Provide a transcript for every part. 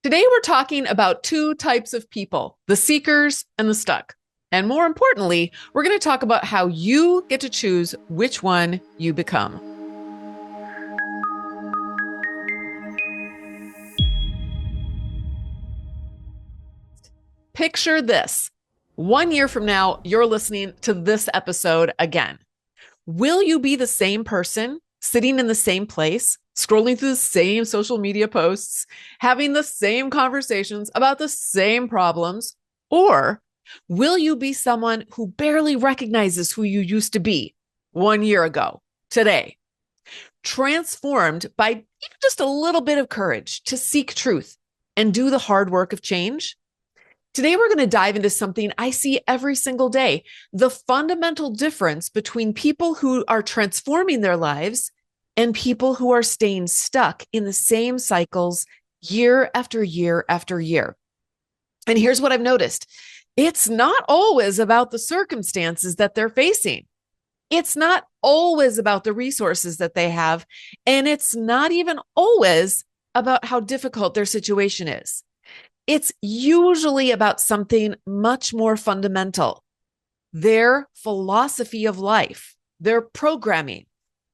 Today, we're talking about two types of people, the seekers and the stuck. And more importantly, we're going to talk about how you get to choose which one you become. Picture this. 1 year from now, you're listening to this episode again. Will you be the same person sitting in the same place, scrolling through the same social media posts, having the same conversations about the same problems? Or will you be someone who barely recognizes who you used to be 1 year ago, today, transformed by even just a little bit of courage to seek truth and do the hard work of change? Today, we're going to dive into something I see every single day, the fundamental difference between people who are transforming their lives and people who are staying stuck in the same cycles year after year after year. And here's what I've noticed. It's not always about the circumstances that they're facing. It's not always about the resources that they have. And it's not even always about how difficult their situation is. It's usually about something much more fundamental, their philosophy of life, their programming,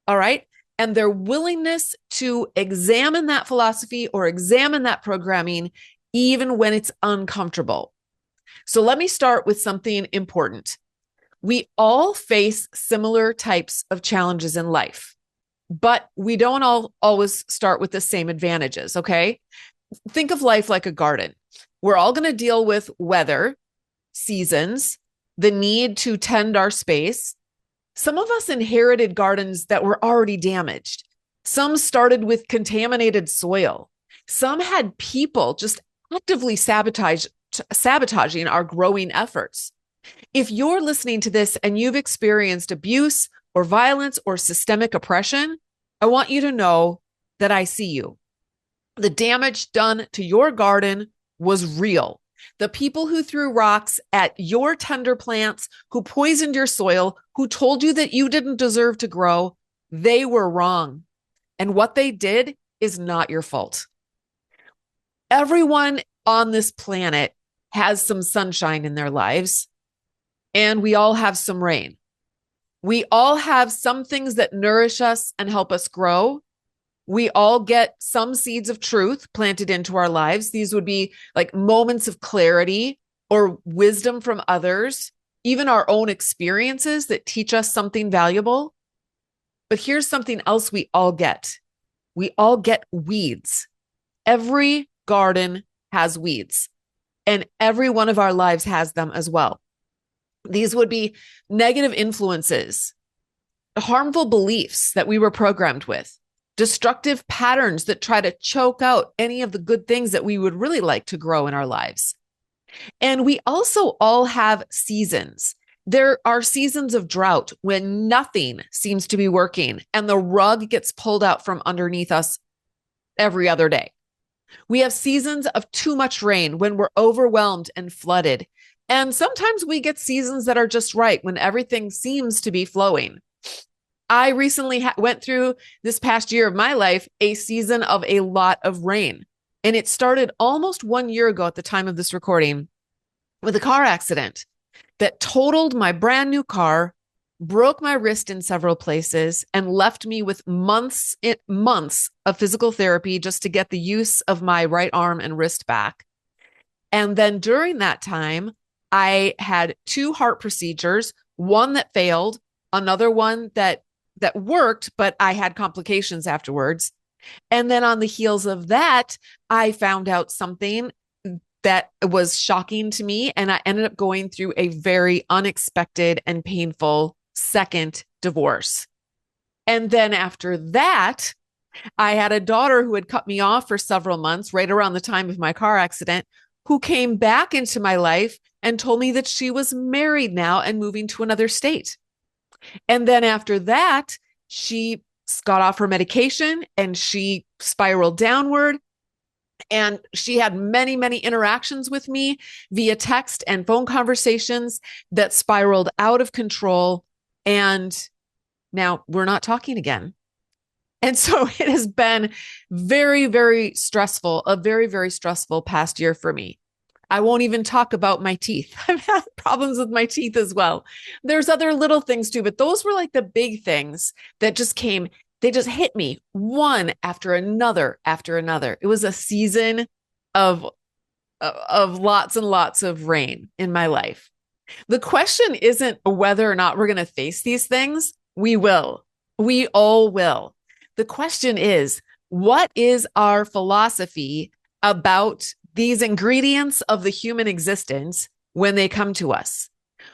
all right? And their willingness to examine that philosophy or examine that programming, even when it's uncomfortable. So let me start with something important. We all face similar types of challenges in life, but we don't all always start with the same advantages, okay? Think of life like a garden. We're all going to deal with weather, seasons, the need to tend our space. Some of us inherited gardens that were already damaged. Some started with contaminated soil. Some had people just actively sabotaging our growing efforts. If you're listening to this and you've experienced abuse or violence or systemic oppression, I want you to know that I see you. The damage done to your garden was real. The people who threw rocks at your tender plants, who poisoned your soil, who told you that you didn't deserve to grow, they were wrong. And what they did is not your fault. Everyone on this planet has some sunshine in their lives, and we all have some rain. We all have some things that nourish us and help us grow. We all get some seeds of truth planted into our lives. These would be like moments of clarity or wisdom from others, even our own experiences that teach us something valuable. But here's something else we all get. We all get weeds. Every garden has weeds, and every one of our lives has them as well. These would be negative influences, harmful beliefs that we were programmed with, destructive patterns that try to choke out any of the good things that we would really like to grow in our lives. And we also all have seasons. There are seasons of drought when nothing seems to be working and the rug gets pulled out from underneath us every other day. We have seasons of too much rain when we're overwhelmed and flooded. And sometimes we get seasons that are just right when everything seems to be flowing. I recently went through this past year of my life, a season of a lot of rain. And it started almost 1 year ago at the time of this recording with a car accident that totaled my brand new car, broke my wrist in several places, and left me with months of physical therapy just to get the use of my right arm and wrist back. And then during that time, I had 2 heart procedures, one that failed, another one that worked, but I had complications afterwards. And then on the heels of that, I found out something that was shocking to me. And I ended up going through a very unexpected and painful second divorce. And then after that, I had a daughter who had cut me off for several months, right around the time of my car accident, who came back into my life and told me that she was married now and moving to another state. And then after that, she got off her medication and she spiraled downward. And she had many, many interactions with me via text and phone conversations that spiraled out of control. And now we're not talking again. And so it has been very, very stressful, a very, very stressful past year for me. I won't even talk about my teeth. I've had problems with my teeth as well. There's other little things too, but those were like the big things that just came, they just hit me one after another after another. It was a season of lots and lots of rain in my life. The question isn't whether or not we're going to face these things. We will. We all will. The question is, what is our philosophy about these ingredients of the human existence when they come to us?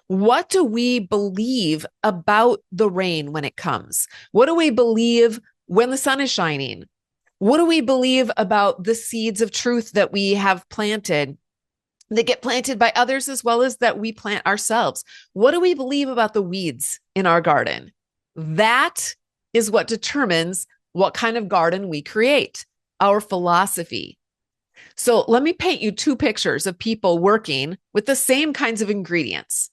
What do we believe about the rain when it comes? What do we believe when the sun is shining? What do we believe about the seeds of truth that we have planted, that get planted by others as well as that we plant ourselves? What do we believe about the weeds in our garden? That is what determines what kind of garden we create, our philosophy. So let me paint you two pictures of people working with the same kinds of ingredients.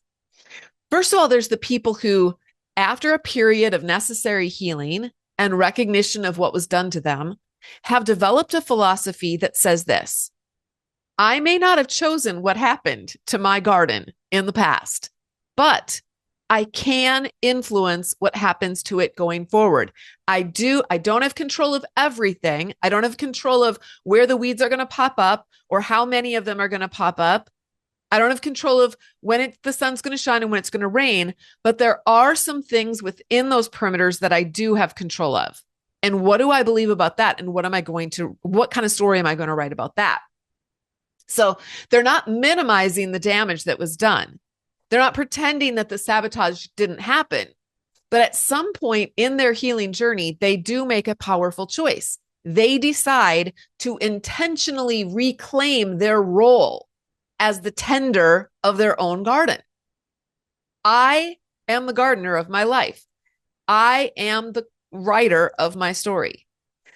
First of all, there's the people who, after a period of necessary healing and recognition of what was done to them, have developed a philosophy that says this: I may not have chosen what happened to my garden in the past, but I can influence what happens to it going forward. I don't have control of everything. I don't have control of where the weeds are going to pop up or how many of them are going to pop up. I don't have control of when the sun's going to shine and when it's going to rain, but there are some things within those perimeters that I do have control of. And what do I believe about that? And what kind of story am I going to write about that? So they're not minimizing the damage that was done. They're not pretending that the sabotage didn't happen. But at some point in their healing journey, they do make a powerful choice. They decide to intentionally reclaim their role as the tender of their own garden. I am the gardener of my life. I am the writer of my story.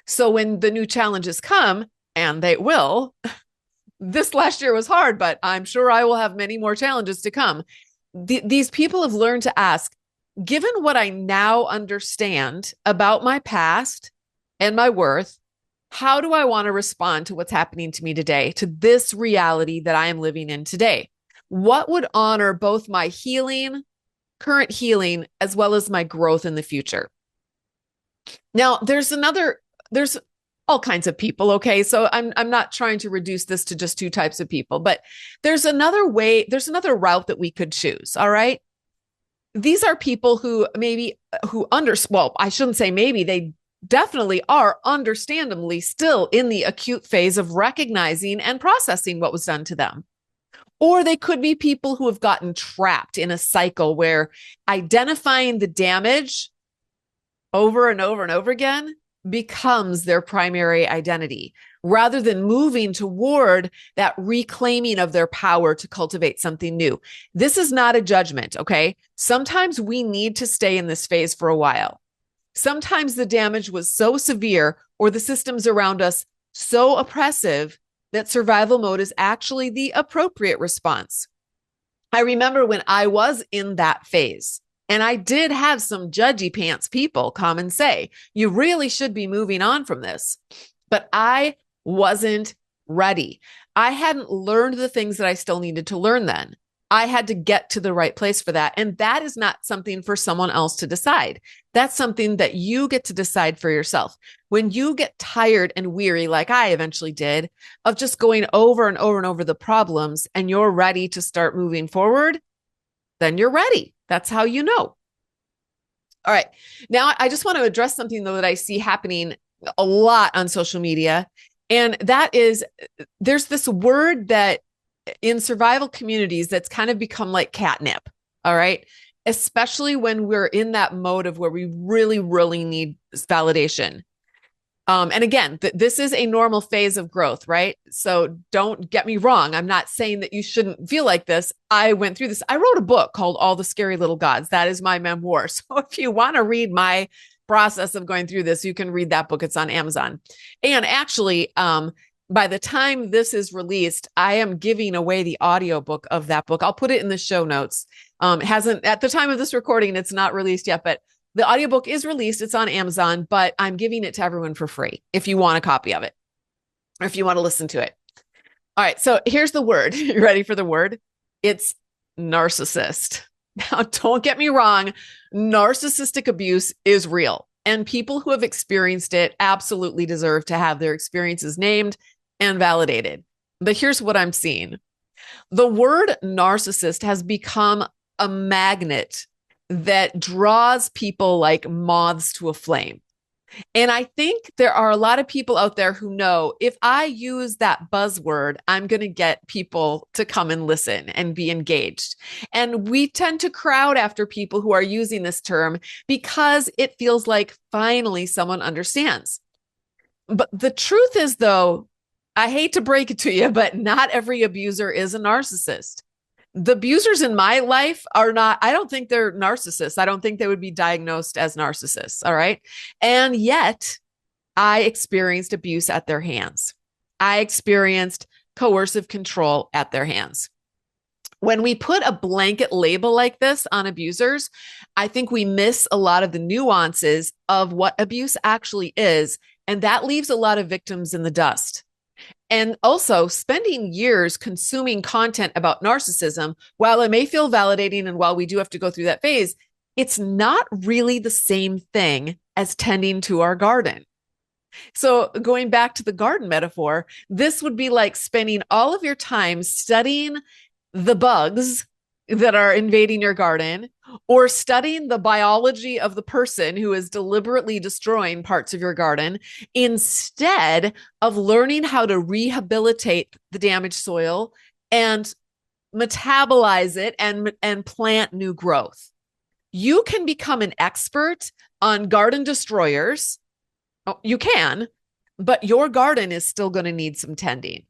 So when the new challenges come, and they will, this last year was hard, but I'm sure I will have many more challenges to come. These people have learned to ask, given what I now understand about my past and my worth, how do I want to respond to what's happening to me today, to this reality that I am living in today? What would honor both my healing, current healing, as well as my growth in the future? Now, there's all kinds of people. Okay. So I'm not trying to reduce this to just two types of people, but there's another route that we could choose. All right. These are people who I shouldn't say maybe, they definitely are understandably still in the acute phase of recognizing and processing what was done to them. Or they could be people who have gotten trapped in a cycle where identifying the damage over and over and over again becomes their primary identity, rather than moving toward that reclaiming of their power to cultivate something new. This is not a judgment, okay? Sometimes we need to stay in this phase for a while. Sometimes the damage was so severe or the systems around us so oppressive that survival mode is actually the appropriate response. I remember when I was in that phase, and I did have some judgy pants people come and say, you really should be moving on from this. But I wasn't ready. I hadn't learned the things that I still needed to learn then. I had to get to the right place for that. And that is not something for someone else to decide. That's something that you get to decide for yourself. When you get tired and weary, like I eventually did, of just going over and over and over the problems, and you're ready to start moving forward, then you're ready. That's how you know. All right. Now, I just want to address something, though, that I see happening a lot on social media. And that is, there's this word that in survival communities that's kind of become like catnip. All right. Especially when we're in that mode of where we really, really need validation. And again, this is a normal phase of growth, right? So don't get me wrong. I'm not saying that you shouldn't feel like this. I went through this. I wrote a book called All the Scary Little Gods. That is my memoir. So if you want to read my process of going through this, you can read that book. It's on Amazon. And actually, by the time this is released, I am giving away the audiobook of that book. I'll put it in the show notes. At the time of this recording, it's not released yet, but The audiobook is released. It's on Amazon, but I'm giving it to everyone for free if you want a copy of it or if you want to listen to it. All right. So here's the word. You ready for the word? It's narcissist. Now, don't get me wrong. Narcissistic abuse is real, and people who have experienced it absolutely deserve to have their experiences named and validated. But here's what I'm seeing. The word narcissist has become a magnet that draws people like moths to a flame. And I think there are a lot of people out there who know if I use that buzzword, I'm going to get people to come and listen and be engaged. And we tend to crowd after people who are using this term because it feels like finally someone understands. But the truth is, though, I hate to break it to you, but not every abuser is a narcissist. The abusers in my life are not, I don't think they're narcissists. I don't think they would be diagnosed as narcissists. All right. And yet I experienced abuse at their hands. I experienced coercive control at their hands. When we put a blanket label like this on abusers, I think we miss a lot of the nuances of what abuse actually is. And that leaves a lot of victims in the dust. And also, spending years consuming content about narcissism, while it may feel validating and while we do have to go through that phase, it's not really the same thing as tending to our garden. So going back to the garden metaphor, this would be like spending all of your time studying the bugs that are invading your garden, or studying the biology of the person who is deliberately destroying parts of your garden, instead of learning how to rehabilitate the damaged soil and metabolize it and plant new growth. You can become an expert on garden destroyers. Oh, you can, but your garden is still going to need some tending.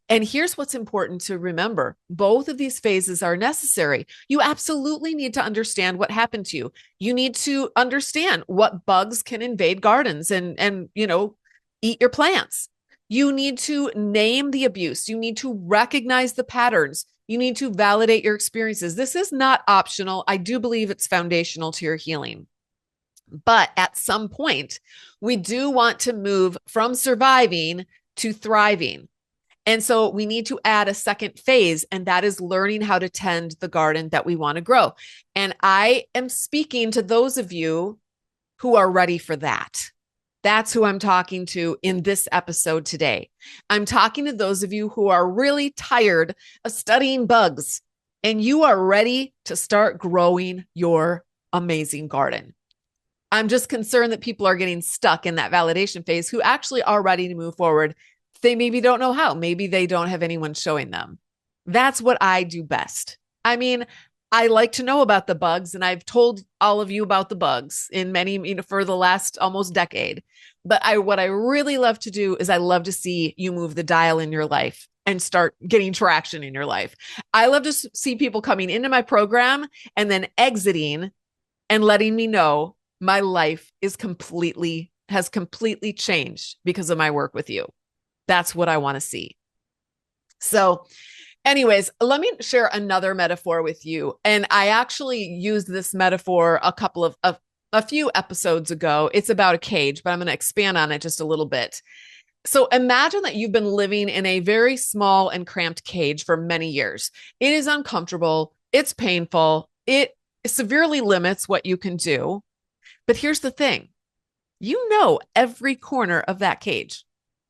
And here's what's important to remember. Both of these phases are necessary. You absolutely need to understand what happened to you. You need to understand what bugs can invade gardens and eat your plants. You need to name the abuse. You need to recognize the patterns. You need to validate your experiences. This is not optional. I do believe it's foundational to your healing. But at some point, we do want to move from surviving to thriving. And so we need to add a second phase, and that is learning how to tend the garden that we want to grow. And I am speaking to those of you who are ready for that. That's who I'm talking to in this episode today. I'm talking to those of you who are really tired of studying bugs and you are ready to start growing your amazing garden. I'm just concerned that people are getting stuck in that validation phase who actually are ready to move forward. They maybe don't know how. Maybe they don't have anyone showing them. That's what I do best. I mean, I like to know about the bugs, and I've told all of you about the bugs in many, for the last almost decade. But what I really love to do is I love to see you move the dial in your life and start getting traction in your life. I love to see people coming into my program and then exiting and letting me know my life has completely changed because of my work with you. That's what I want to see. So anyways, let me share another metaphor with you. And I actually used this metaphor a few episodes ago. It's about a cage, but I'm going to expand on it just a little bit. So imagine that you've been living in a very small and cramped cage for many years. It is uncomfortable. It's painful. It severely limits what you can do. But here's the thing. You know every corner of that cage.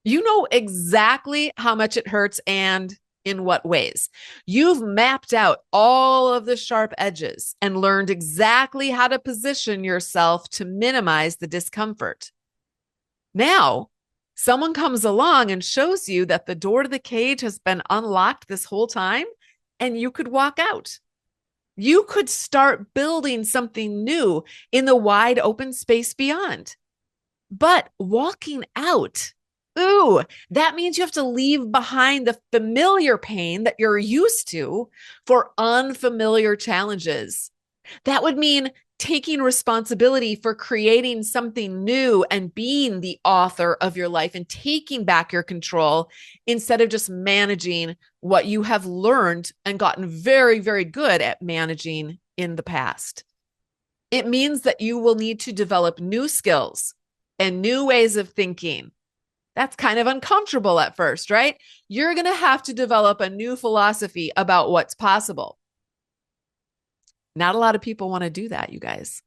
You know exactly how much it hurts and in what ways. You've mapped out all of the sharp edges and learned exactly how to position yourself to minimize the discomfort. Now, someone comes along and shows you that the door to the cage has been unlocked this whole time, and you could walk out. You could start building something new in the wide open space beyond. But walking out, that means you have to leave behind the familiar pain that you're used to for unfamiliar challenges. That would mean taking responsibility for creating something new and being the author of your life and taking back your control instead of just managing what you have learned and gotten very, very good at managing in the past. It means that you will need to develop new skills and new ways of thinking. That's kind of uncomfortable at first, right? You're going to have to develop a new philosophy about what's possible. Not a lot of people want to do that, you guys.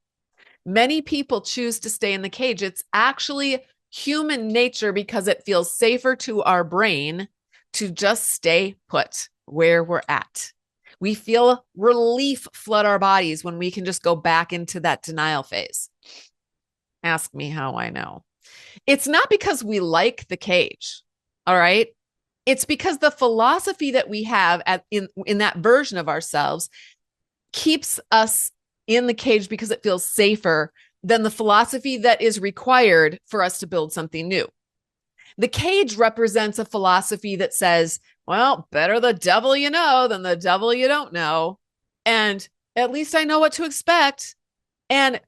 Many people choose to stay in the cage. It's actually human nature because it feels safer to our brain to just stay put where we're at. We feel relief flood our bodies when we can just go back into that denial phase. Ask me how I know. It's not because we like the cage, all right? It's because the philosophy that we have in that version of ourselves keeps us in the cage because it feels safer than the philosophy that is required for us to build something new. The cage represents a philosophy that says, well, better the devil you know than the devil you don't know. And at least I know what to expect. And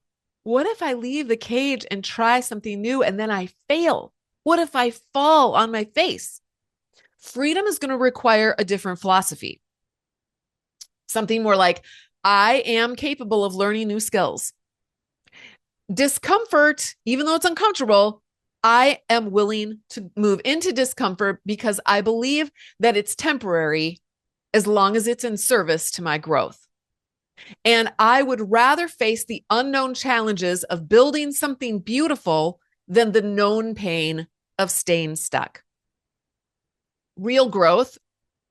what if I leave the cage and try something new and then I fail? What if I fall on my face? Freedom is going to require a different philosophy. Something more like, I am capable of learning new skills. Discomfort, even though it's uncomfortable, I am willing to move into discomfort because I believe that it's temporary as long as it's in service to my growth. And I would rather face the unknown challenges of building something beautiful than the known pain of staying stuck. Real growth,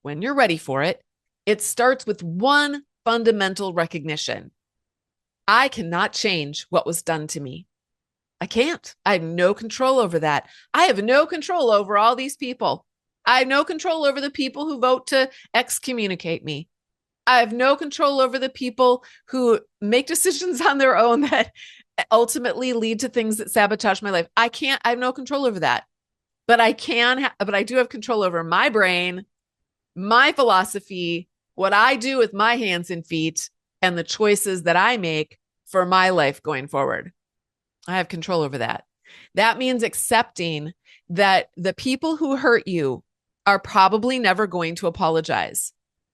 when you're ready for it, it starts with one fundamental recognition. I cannot change what was done to me. I can't. I have no control over that. I have no control over all these people. I have no control over the people who vote to excommunicate me. I have no control over the people who make decisions on their own that ultimately lead to things that sabotage my life. I have no control over that. But I do have control over my brain, my philosophy, what I do with my hands and feet, and the choices that I make for my life going forward. I have control over that. That means accepting that the people who hurt you are probably never going to apologize.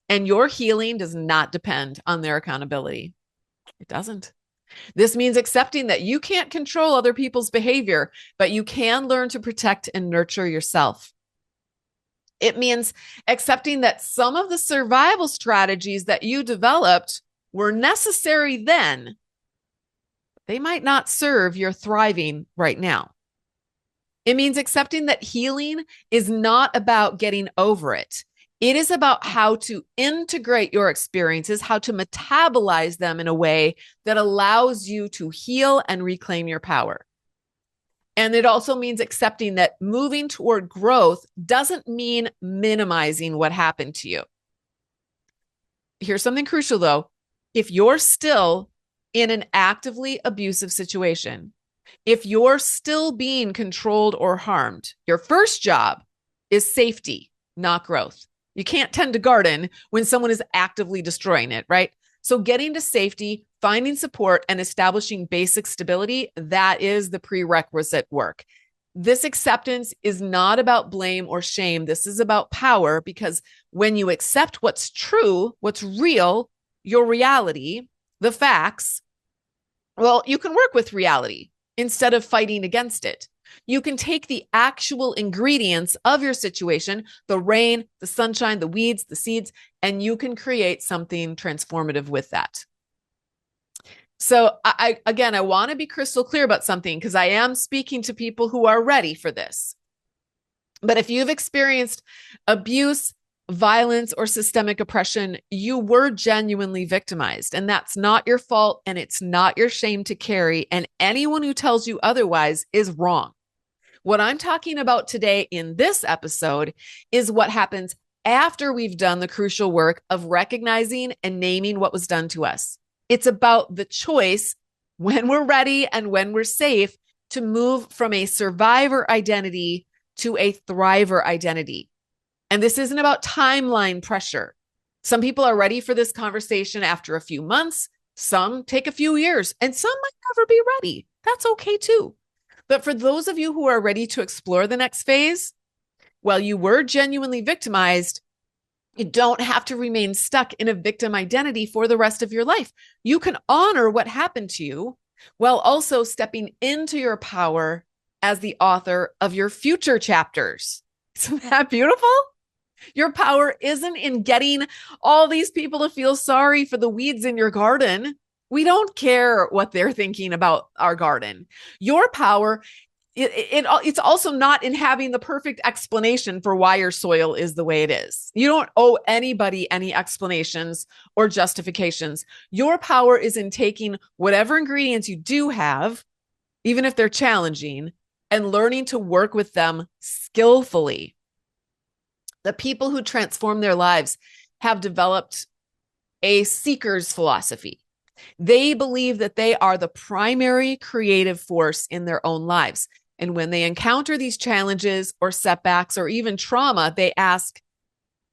And your healing does not depend on their accountability. It doesn't. This means accepting that you can't control other people's behavior, but you can learn to protect and nurture yourself. It means accepting that some of the survival strategies that you developed were necessary then. They might not serve your thriving right now. It means accepting that healing is not about getting over it. It is about how to integrate your experiences, how to metabolize them in a way that allows you to heal and reclaim your power. And it also means accepting that moving toward growth doesn't mean minimizing what happened to you. Here's something crucial, though. If you're still in an actively abusive situation, if you're still being controlled or harmed, your first job is safety, not growth. You can't tend a garden when someone is actively destroying it, right? So getting to safety, finding support, and establishing basic stability, that is the prerequisite work. This acceptance is not about blame or shame. This is about power, because when you accept what's true, what's real, your reality, the facts, well, you can work with reality instead of fighting against it. You can take the actual ingredients of your situation, the rain, the sunshine, the weeds, the seeds, and you can create something transformative with that. So I want to be crystal clear about something because I am speaking to people who are ready for this. But if you've experienced abuse, violence, or systemic oppression, you were genuinely victimized, and that's not your fault, and it's not your shame to carry, and anyone who tells you otherwise is wrong. What I'm talking about today in this episode is what happens after we've done the crucial work of recognizing and naming what was done to us. It's about the choice when we're ready and when we're safe to move from a survivor identity to a thriver identity. And this isn't about timeline pressure. Some people are ready for this conversation after a few months. Some take a few years, and some might never be ready. That's okay too. But for those of you who are ready to explore the next phase, well, you were genuinely victimized. You don't have to remain stuck in a victim identity for the rest of your life. You can honor what happened to you while also stepping into your power as the author of your future chapters. Isn't that beautiful? Your power isn't in getting all these people to feel sorry for the weeds in your garden. We don't care what they're thinking about our garden. Your power, it's also not in having the perfect explanation for why your soil is the way it is. You don't owe anybody any explanations or justifications. Your power is in taking whatever ingredients you do have, even if they're challenging, and learning to work with them skillfully. The people who transform their lives have developed a seeker's philosophy. They believe that they are the primary creative force in their own lives. And when they encounter these challenges or setbacks or even trauma, they ask,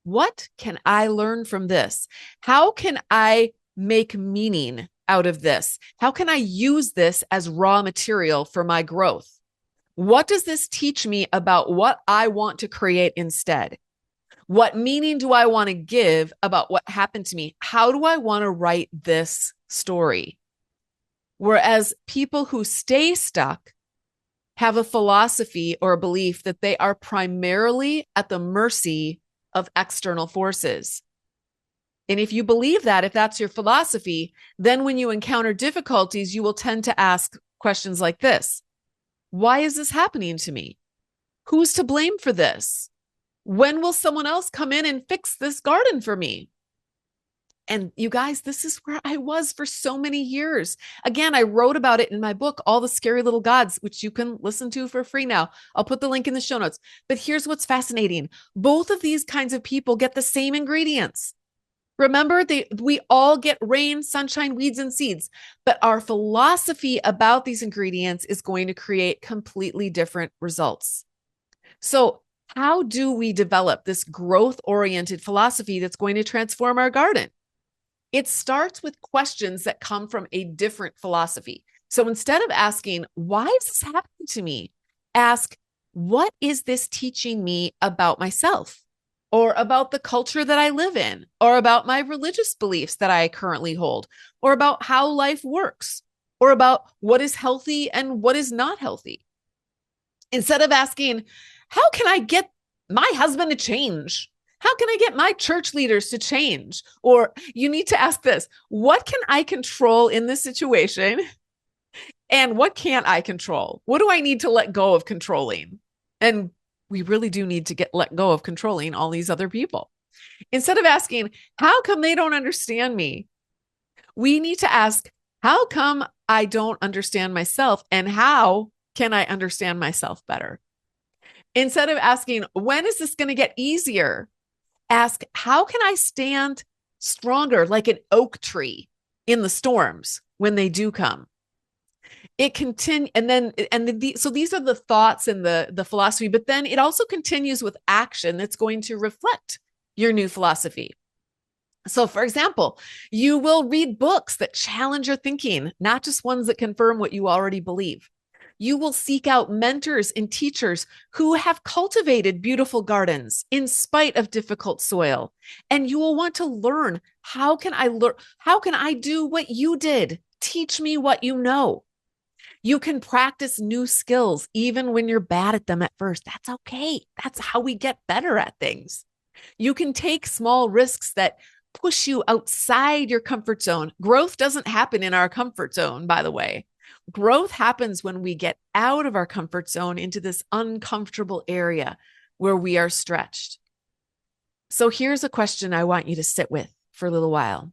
what can I learn from this? How can I make meaning out of this? How can I use this as raw material for my growth? What does this teach me about what I want to create instead? What meaning do I want to give about what happened to me? How do I want to write this story? Whereas people who stay stuck have a philosophy or a belief that they are primarily at the mercy of external forces. And if you believe that, if that's your philosophy, then when you encounter difficulties, you will tend to ask questions like this. Why is this happening to me? Who's to blame for this? When will someone else come in and fix this garden for me? And you guys, this is where I was for so many years. Again, I wrote about it in my book, All the Scary Little Gods, which you can listen to for free now. I'll put the link in the show notes. But here's what's fascinating. Both of these kinds of people get the same ingredients. Remember, we all get rain, sunshine, weeds, and seeds. But our philosophy about these ingredients is going to create completely different results. So how do we develop this growth-oriented philosophy that's going to transform our garden? It starts with questions that come from a different philosophy. So instead of asking, why is this happening to me? Ask, what is this teaching me about myself? Or about the culture that I live in? Or about my religious beliefs that I currently hold? Or about how life works? Or about what is healthy and what is not healthy? Instead of asking, how can I get my husband to change? How can I get my church leaders to change? Or you need to ask this, what can I control in this situation? And what can't I control? What do I need to let go of controlling? And we really do need to let go of controlling all these other people. Instead of asking, how come they don't understand me? We need to ask, how come I don't understand myself? And how can I understand myself better? Instead of asking, when is this going to get easier? Ask, how can I stand stronger like an oak tree in the storms when they do come? It continue, so these are the thoughts and the philosophy, but then it also continues with action that's going to reflect your new philosophy. So, for example, you will read books that challenge your thinking, not just ones that confirm what you already believe. You will seek out mentors and teachers who have cultivated beautiful gardens in spite of difficult soil. And you will want to learn, how can I learn? How can I do what you did? Teach me what you know. You can practice new skills even when you're bad at them at first. That's okay. That's how we get better at things. You can take small risks that push you outside your comfort zone. Growth doesn't happen in our comfort zone, by the way. Growth happens when we get out of our comfort zone into this uncomfortable area where we are stretched. So here's a question I want you to sit with for a little while.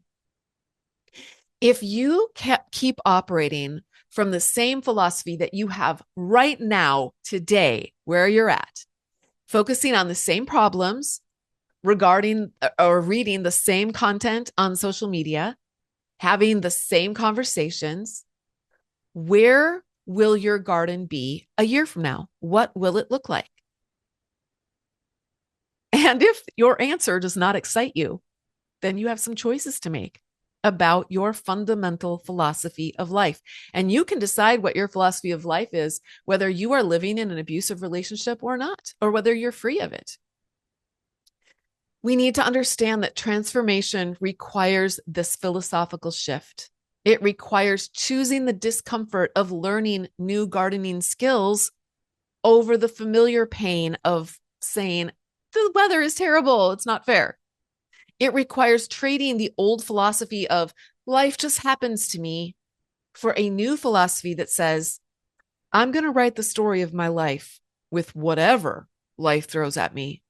If you keep operating from the same philosophy that you have right now, today, where you're at, focusing on the same problems, regarding or reading the same content on social media, having the same conversations, where will your garden be a year from now? What will it look like? And if your answer does not excite you, then you have some choices to make about your fundamental philosophy of life. And you can decide what your philosophy of life is, whether you are living in an abusive relationship or not, or whether you're free of it. We need to understand that transformation requires this philosophical shift. It requires choosing the discomfort of learning new gardening skills over the familiar pain of saying, the weather is terrible, it's not fair. It requires trading the old philosophy of life just happens to me for a new philosophy that says, I'm going to write the story of my life with whatever life throws at me.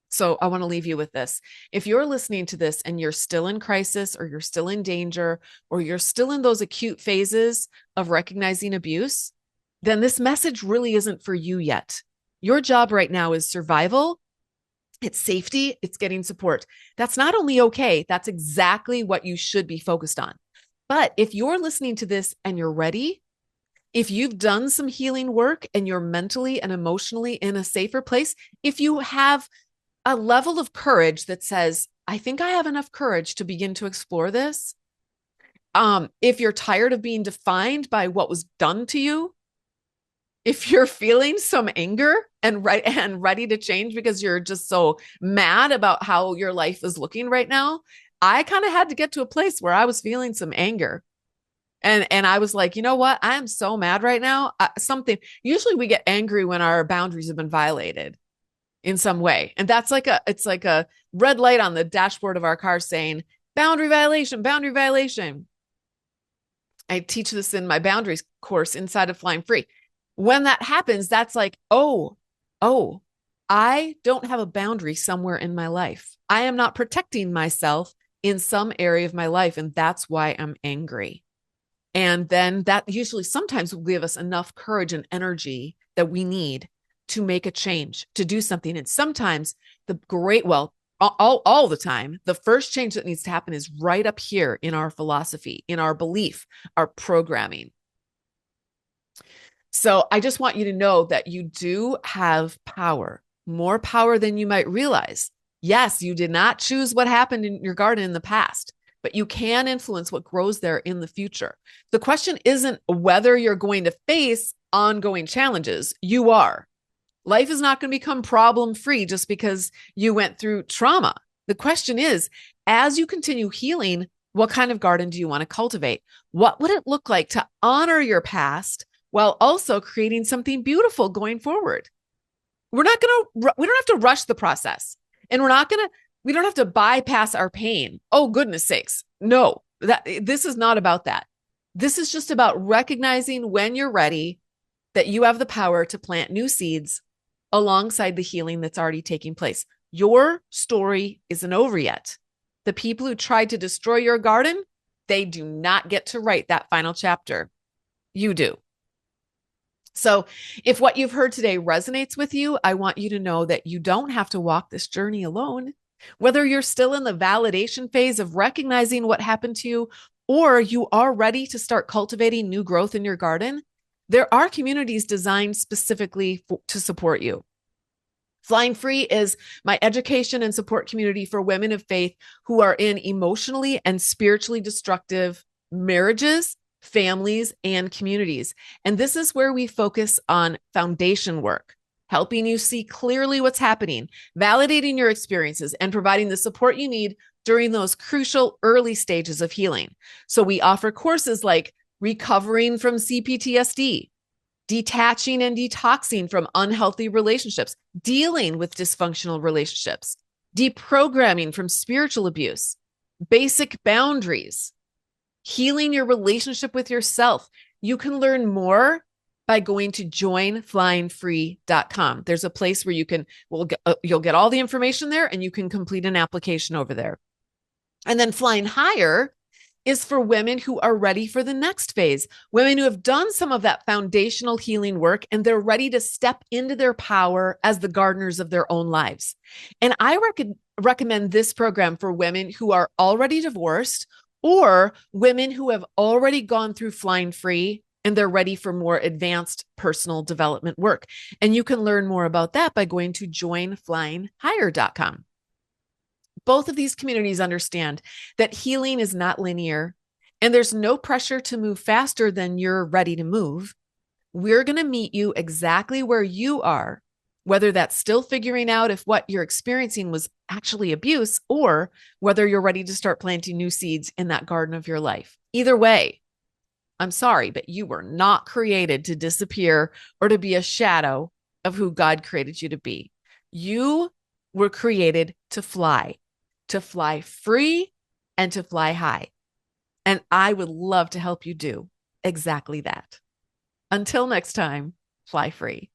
So I want to leave you with this. If you're listening to this and you're still in crisis, or you're still in danger, or you're still in those acute phases of recognizing abuse, then this message really isn't for you yet. Your job right now is survival. It's safety. It's getting support. That's not only okay, that's exactly what you should be focused on. But if you're listening to this and you're ready, if you've done some healing work and you're mentally and emotionally in a safer place, if you have a level of courage that says, I think I have enough courage to begin to explore this. If you're tired of being defined by what was done to you, if you're feeling some anger and ready to change because you're just so mad about how your life is looking right now, I kind of had to get to a place where I was feeling some anger. And I was like, you know what? I am so mad right now. Usually we get angry when our boundaries have been violated in some way. And it's like a red light on the dashboard of our car saying, boundary violation, boundary violation. I teach this in my boundaries course inside of Flying Free. When that happens, that's like, oh, I don't have a boundary somewhere in my life. I am not protecting myself in some area of my life. And that's why I'm angry. And then that usually sometimes will give us enough courage and energy that we need to make a change, to do something. And sometimes all the time, the first change that needs to happen is right up here in our philosophy, in our belief, our programming. So I just want you to know that you do have power, more power than you might realize. Yes, you did not choose what happened in your garden in the past, but you can influence what grows there in the future. The question isn't whether you're going to face ongoing challenges. You are. Life is not going to become problem-free just because you went through trauma. The question is, as you continue healing, what kind of garden do you want to cultivate? What would it look like to honor your past while also creating something beautiful going forward? We don't have to rush the process, and we don't have to bypass our pain. Oh, goodness sakes. No, this is not about that. This is just about recognizing when you're ready that you have the power to plant new seeds alongside the healing that's already taking place. Your story isn't over yet. The people who tried to destroy your garden, they do not get to write that final chapter. You do. So if what you've heard today resonates with you, I want you to know that you don't have to walk this journey alone. Whether you're still in the validation phase of recognizing what happened to you, or you are ready to start cultivating new growth in your garden, there are communities designed specifically to support you. Flying Free is my education and support community for women of faith who are in emotionally and spiritually destructive marriages, families, and communities. And this is where we focus on foundation work, helping you see clearly what's happening, validating your experiences, and providing the support you need during those crucial early stages of healing. So we offer courses like recovering from CPTSD, detaching and detoxing from unhealthy relationships, dealing with dysfunctional relationships, deprogramming from spiritual abuse, basic boundaries, healing your relationship with yourself. You can learn more by going to joinflyingfree.com. There's a place where you'll get all the information there, and you can complete an application over there. And then Flying Higher is for women who are ready for the next phase, women who have done some of that foundational healing work, and they're ready to step into their power as the gardeners of their own lives. And I recommend this program for women who are already divorced, or women who have already gone through Flying Free and they're ready for more advanced personal development work. And you can learn more about that by going to joinflyinghigher.com. Both of these communities understand that healing is not linear, and there's no pressure to move faster than you're ready to move. We're going to meet you exactly where you are whether that's still figuring out if what you're experiencing was actually abuse or whether you're ready to start planting new seeds in that garden of your life. Either way, I'm sorry, but you were not created to disappear or to be a shadow of who God created you to be. You were created to fly free and to fly high. And I would love to help you do exactly that. Until next time, fly free.